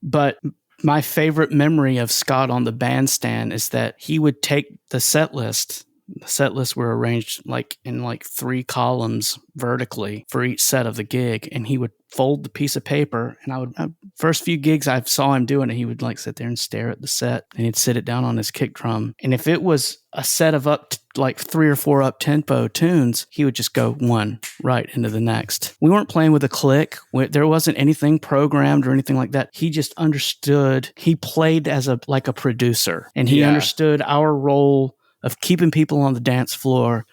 But my favorite memory of Scott on the bandstand is that he would take the set list. The set lists were arranged in 3 columns vertically for each set of the gig, and he would fold the piece of paper, and first few gigs I saw him doing it, he would sit there and stare at the set, and he'd sit it down on his kick drum. And if it was a set of 3 or 4 up-tempo tunes, he would just go one right into the next. We weren't playing with a click. There wasn't anything programmed or anything like that. He just understood. He played as a producer, and he understood our role of keeping people on the dance floor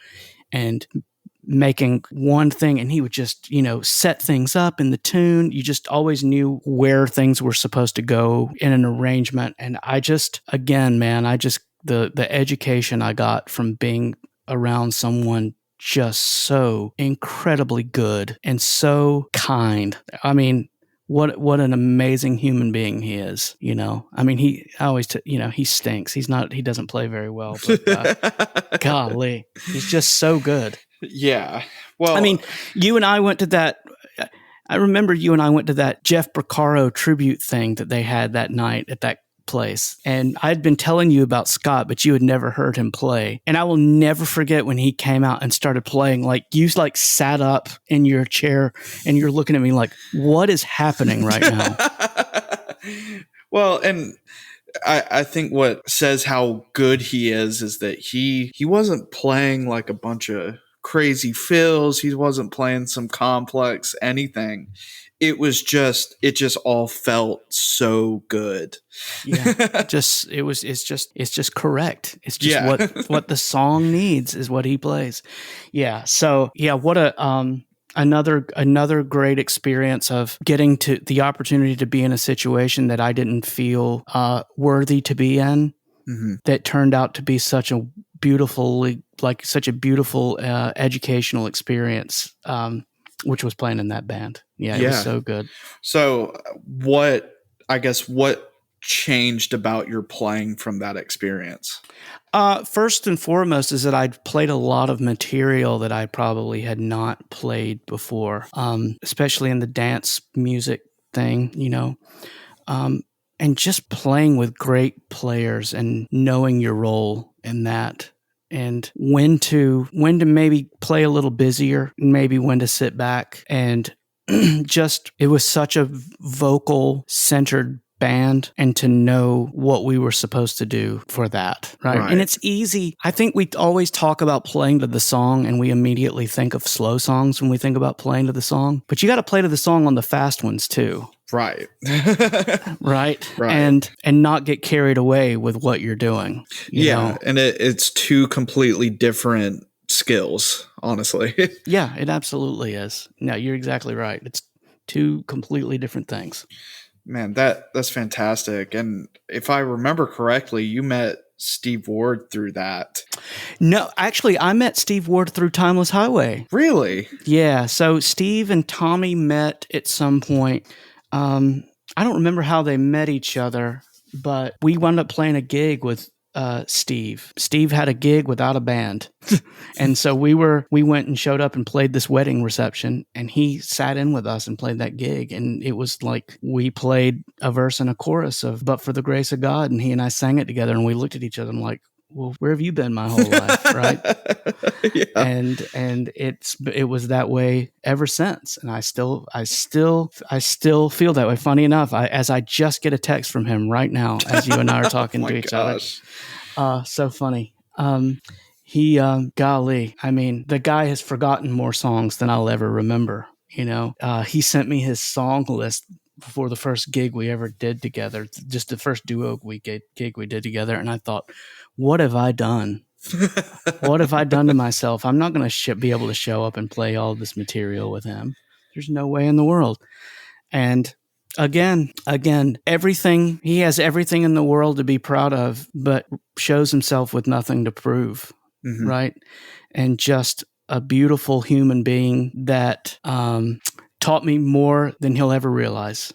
and making one thing, and he would just, set things up in the tune. You just always knew where things were supposed to go in an arrangement. And the education I got from being around someone just so incredibly good and so kind. I mean, what an amazing human being he is, I mean, he stinks. He doesn't play very well, but golly, he's just so good. Yeah. Well, I mean, you and I went to that. I remember you and I went to that Jeff Porcaro tribute thing that they had that night at that place. And I'd been telling you about Scott, but you had never heard him play. And I will never forget when he came out and started playing, you sat up in your chair and you're looking at me like, what is happening right now? Well, and I think what says how good he is that he wasn't playing like a bunch of crazy fills. He wasn't playing some complex anything. It just all felt so good. Yeah, it's just correct. It's just what the song needs is what he plays. Yeah. So yeah, what a Another great experience of getting to the opportunity to be in a situation that I didn't feel worthy to be in. Mm-hmm. That turned out to be such a beautiful educational experience, which was playing in that band. Yeah, it was so good. So what changed about your playing from that experience? First and foremost is that I'd played a lot of material that I probably had not played before, especially in the dance music thing, and just playing with great players and knowing your role in that, and when to maybe play a little busier, maybe when to sit back, and just it was such a vocal centered band, and to know what we were supposed to do for that, right? And it's easy. I think we always talk about playing to the song, and we immediately think of slow songs when we think about playing to the song, but you got to play to the song on the fast ones too. Right. Right. And not get carried away with what you're doing. You know? And it's two completely different skills, honestly. Yeah, it absolutely is. No, you're exactly right. It's two completely different things. Man, that's fantastic. And if I remember correctly, you met Steve Ward through that. No, actually, I met Steve Ward through Timeless Highway. Really? Yeah. So Steve and Tommy met at some point. I don't remember how they met each other, but we wound up playing a gig with Steve. Steve had a gig without a band. And so we went and showed up and played this wedding reception, and he sat in with us and played that gig. And it was like we played a verse and a chorus of But for the Grace of God, and he and I sang it together, and we looked at each other and like, well, where have you been my whole life, right? Yeah. And it was that way ever since, and I still feel that way. Funny enough, as I just get a text from him right now, as you and I are talking to each other. So funny. Golly, I mean, the guy has forgotten more songs than I'll ever remember. He sent me his song list before the first gig we ever did together, just the first duo gig we did together, and I thought, what have I done? What have I done to myself? I'm not going to be able to show up and play all this material with him. There's no way in the world. And again, everything, he has everything in the world to be proud of, but shows himself with nothing to prove, right? And just a beautiful human being that taught me more than he'll ever realize.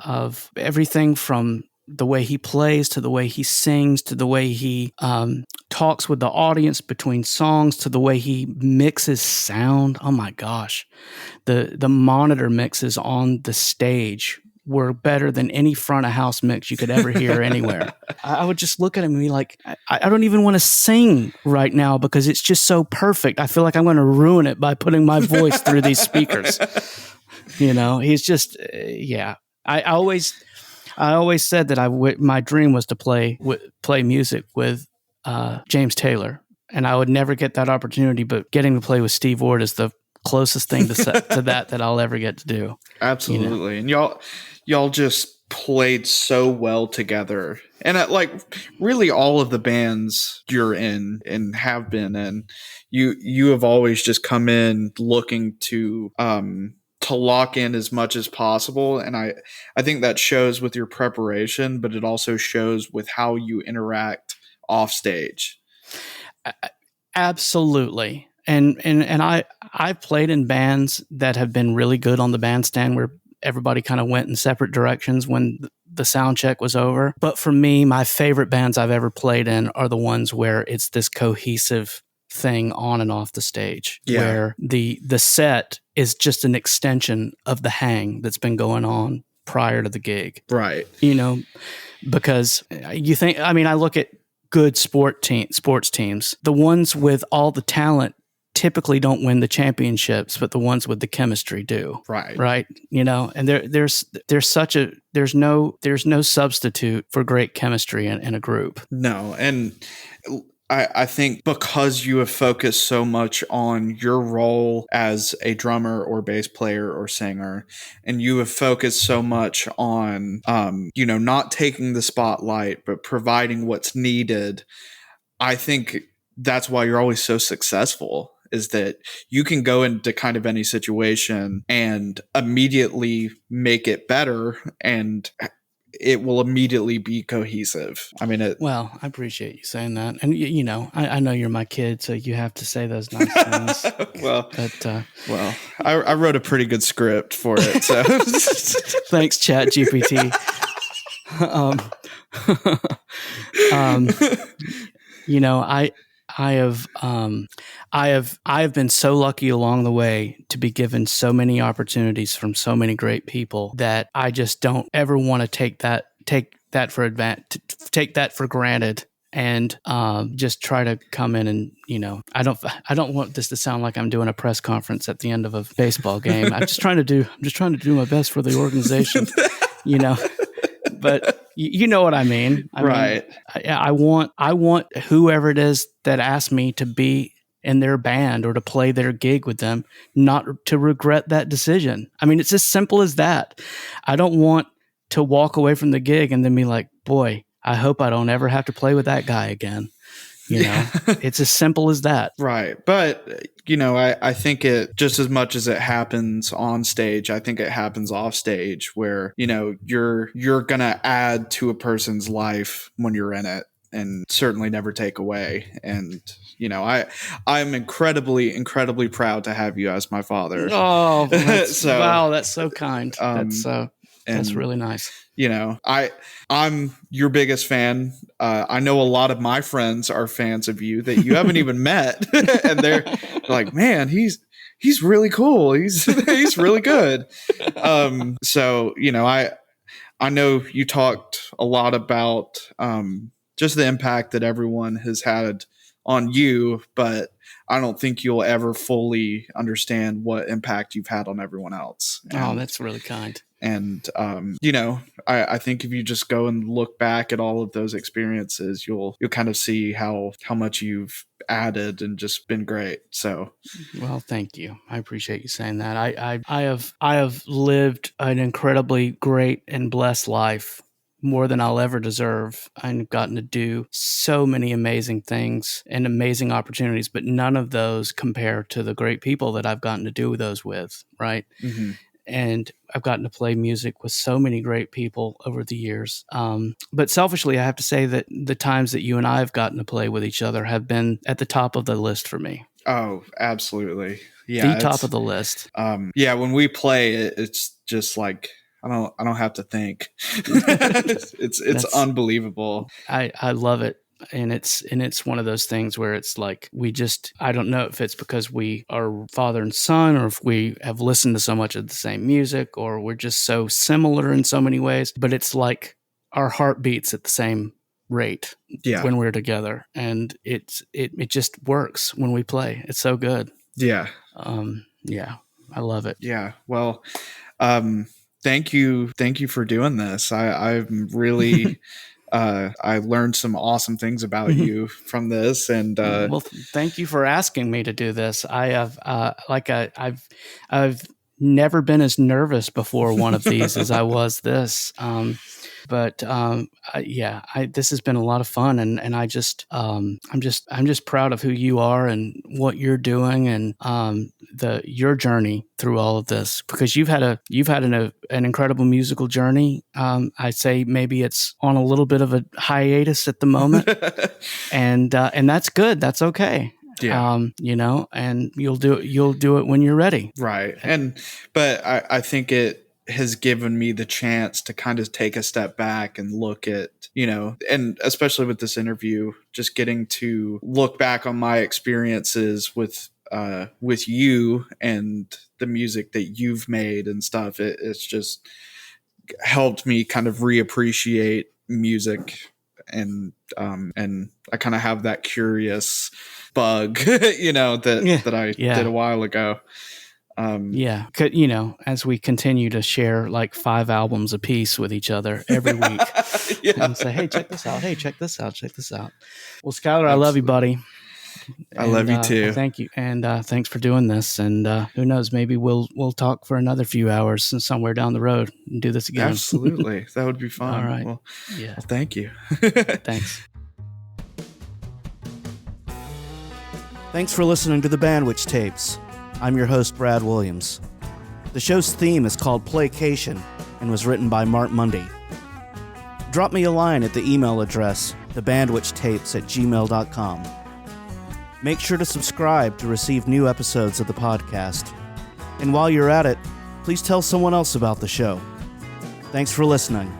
Of everything from the way he plays to the way he sings to the way he talks with the audience between songs to the way he mixes sound. Oh my gosh. The monitor mixes on the stage were better than any front of house mix you could ever hear anywhere. I would just look at him and be like, I don't even want to sing right now because it's just so perfect. I feel like I'm going to ruin it by putting my voice through these speakers. He's just, yeah. I always said that my dream was to play music with James Taylor, and I would never get that opportunity. But getting to play with Steve Ward is the closest thing to that I'll ever get to do. Absolutely, and y'all just played so well together, and really all of the bands you're in and have been in, you have always just come in looking to lock in as much as possible. And I think that shows with your preparation, but it also shows with how you interact off stage. Absolutely. And I've played in bands that have been really good on the bandstand where everybody kind of went in separate directions when the sound check was over. But for me, my favorite bands I've ever played in are the ones where it's this cohesive thing on and off the stage, where the set is just an extension of the hang that's been going on prior to the gig. Right. Because I look at good sports teams. The ones with all the talent typically don't win the championships, but the ones with the chemistry do. Right. Right. And there's no substitute for great chemistry in a group. No. And I think because you have focused so much on your role as a drummer or bass player or singer, and you have focused so much on, not taking the spotlight, but providing what's needed, I think that's why you're always so successful. is that you can go into kind of any situation and immediately make it better, and it will immediately be cohesive. I mean, Well, I appreciate you saying that. And, I know you're my kid, so you have to say those nice things. well, But, I wrote a pretty good script for it. So thanks, Chat GPT. I have been so lucky along the way to be given so many opportunities from so many great people that I just don't ever want to take that for granted, and just try to come in and I don't want this to sound like I'm doing a press conference at the end of a baseball game. I'm just trying to do my best for the organization, but you know what I mean. Right. I want whoever it is that asked me to be in their band or to play their gig with them not to regret that decision. I mean, it's as simple as that. I don't want to walk away from the gig and then be like, boy, I hope I don't ever have to play with that guy again. It's as simple as that. Right. But, I think it, just as much as it happens on stage, I think it happens off stage where, you're going to add to a person's life when you're in it, and certainly never take away. And, I'm incredibly, incredibly proud to have you as my father. Oh, wow. That's so kind. That's really nice. I'm your biggest fan. I know a lot of my friends are fans of you that you haven't even met, and they're like, "Man, he's really cool. He's really good." So I know you talked a lot about just the impact that everyone has had on you, but I don't think you'll ever fully understand what impact you've had on everyone else. That's really kind. And, I think if you just go and look back at all of those experiences, you'll kind of see how much you've added and just been great. So, well, thank you. I appreciate you saying that. I have lived an incredibly great and blessed life, more than I'll ever deserve. I've gotten to do so many amazing things and amazing opportunities, but none of those compare to the great people that I've gotten to do those with. Right. Mm-hmm. And I've gotten to play music with so many great people over the years. But selfishly, I have to say that the times that you and I have gotten to play with each other have been at the top of the list for me. Oh, absolutely. Yeah. The top of the list. When we play, it's just like, I don't have to think. It's unbelievable. I love it. And it's one of those things where it's like I don't know if it's because we are father and son, or if we have listened to so much of the same music, or we're just so similar in so many ways, but it's like our heart beats at the same rate when we're together, and it just works when we play. It's so good. Yeah. I love it. Yeah. Well, thank you for doing this. I'm really I learned some awesome things about you from this, and well, thank you for asking me to do this. I have I've never been as nervous before one of these as I was this. But this has been a lot of fun, and I'm just proud of who you are and what you're doing, and your journey through all of this, because you've had an incredible musical journey. I say maybe it's on a little bit of a hiatus at the moment, and that's good. That's okay. Yeah. And you'll do it when you're ready. Right. But I think it has given me the chance to kind of take a step back and look at, and especially with this interview, just getting to look back on my experiences with you and the music that you've made and stuff. It's just helped me kind of reappreciate music, and I kind of have that curious bug, that I did a while ago. As we continue to share like 5 albums a piece with each other every week, and say, "Hey, check this out. Hey, check this out. Check this out." Well, Skyler, I love you, buddy. I love you too. Thank you, and thanks for doing this. And who knows? Maybe we'll talk for another few hours somewhere down the road and do this again. Absolutely, that would be fun. All right. Well, thank you. Thanks. Thanks for listening to the Bandwich Tapes. I'm your host, Brad Williams. The show's theme is called Playcation and was written by Mark Mundy. Drop me a line at the email address, thebandwichtapes@gmail.com. Make sure to subscribe to receive new episodes of the podcast. And while you're at it, please tell someone else about the show. Thanks for listening.